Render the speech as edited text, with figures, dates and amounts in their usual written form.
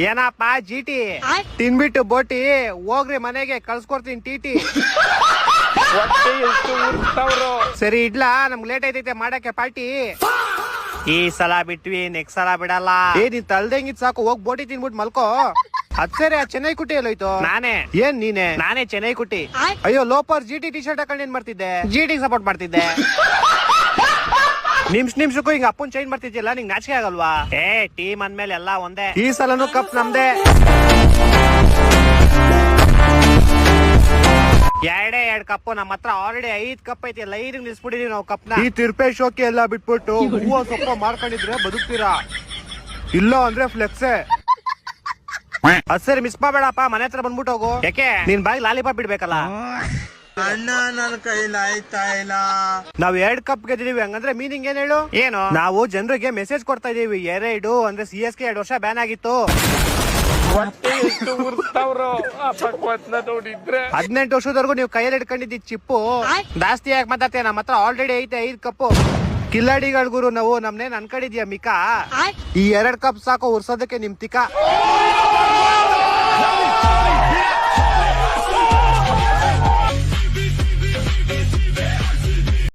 ಏನಪ್ಪ ಜಿಟಿ ತಿನ್ಬಿಟ್ಟು ಬೋಟಿ ಹೋಗ್ರಿ ಮನೆಗೆ ಕಳ್ಸ್ಕೊಡ್ತೀನಿ ಟಿಟಿ. ಸರಿ ಇಡ್ಲಾ, ನಮ್ಗೆ ಲೇಟ್ ಐತೈತೆ ಮಾಡಕ್ಕೆ ಪಾರ್ಟಿ. ಈ ಸಲ ಬಿಟ್ವಿ, ನೆಕ್ಸ್ಟ್ ಸಲ ಬಿಡಲ್ಲ. ನೀನ್ ತಲ್ದಂಗಿದ್ ಸಾಕು, ಹೋಗ್ ಬೋಟಿ ತಿನ್ಬಿಟ್ಟು ಮಲ್ಕೋ. ಅದ್ ಸರಿ, ಆ ಚೆನ್ನೈ ಕುಟ್ಟಿ ಎಲ್ಲೋಯ್ತು? ನಾನೇ. ಏನ್ ನೀನೆ? ನಾನೇ ಚೆನ್ನೈ ಕುಟ್ಟಿ. ಅಯ್ಯೋ ಲೋಪರ್, ಜಿಟಿ ಟಿ ಶರ್ಟ್ ಹಾಕೊಂಡು ಏನ್ ಮಾಡ್ತಿದ್ದೆ? ಜಿಟಿ ಸಪೋರ್ಟ್ ಮಾಡ್ತಿದ್ದೆ. ನಿಮಿಷಕ್ಕೂ ಹಿಂಗ ಅಪ್ಪನ್ ಚೇಂಜ್ ಮಾಡ್ತಿದ್ಯಲ್ಲ, ನಿಂಗ್ ನಾಚಿಕೆ ಆಗಲ್ವಾ? ಟೀಮ್ ಅಂದ್ಮೇಲೆ ಎಲ್ಲ ಒಂದೇ. ಈ ಸಲನು ಕಪ್ ನಮ್ದೇ. ಎರಡ್ ಕಪ್ ನಮ್ಮ ಹತ್ರ ಆಲ್ರೆಡಿ 5 ಕಪ್ ಐತಿ. ಲೈನ್ ನಿಲ್ಸ್ಬಿಟ್ಟಿದೀವಿ ನಾವು ಕಪ್ನ. ಈ ತಿರ್ಪೆ ಶೋಕಿ ಎಲ್ಲ ಬಿಟ್ಬಿಟ್ಟು ಹೂವ ಸೊಪ್ಪ ಮಾಡ್ಕೊಂಡಿದ್ರೆ ಬದುಕ್ತೀರಾ, ಇಲ್ಲ ಅಂದ್ರೆ ಫ್ಲೆಕ್ಸೆ. ಅದ್ ಸರಿ, ಮಿಸ್ ಮಾಡಬೇಡಪ್ಪ, ಮನೆ ಹತ್ರ ಬಂದ್ಬಿಟ್ಟು ಹೋಗು. ಯಾಕೆ ನಿನ್ ಬಾಯಿ ಲಾಲಿಪಾಪ್ ಬಿಡ್ಬೇಕಲ್ಲ? ಅಣ್ಣ, ನನ್ನ ಕೈಲಿ ಆಯ್ತಾ ಇಲ್ಲ. ನಾವ್ 2 ಕಪ್ ಗೆದ್ದಿದೀವಿ, ಹಂಗಂದ್ರೆ ಮೀನಿಂಗ್ ಏನ್ ಹೇಳು? ಏನು? ನಾವು ಜನರಿಗೆ ಮೆಸೇಜ್ ಕೊಡ್ತಾ ಇದೀವಿ. 2 ಅಂದ್ರೆ CSK 2 ವರ್ಷ ಬ್ಯಾನ್ ಆಗಿತ್ತು. 18 ವರ್ಷದವರೆಗೂ ನೀವು ಕೈಯಲ್ಲಿ ಇಟ್ಕೊಂಡಿದ್ದಿ ಚಿಪ್ಪು ಜಾಸ್ತಿ ಯಾಕೆ ಮಾತಾಡ್ತೀಯ? ನಮ್ಮ ಹತ್ರ ಆಲ್ರೆಡಿ ಐತೆ 5 ಕಪ್ಪು. ಕಿಲ್ಲಾಡಿಗಳ ಗುರು ನಾವು, ನಮ್ನೇನ್ ಅನ್ಕೊಂಡಿದ್ಯಾ ಮಿಕಾ? ಈ 2 ಕಪ್ ಸಾಕು ಉರ್ಸೋದಕ್ಕೆ ನಿಮ್ ತಿಕ್ಕ.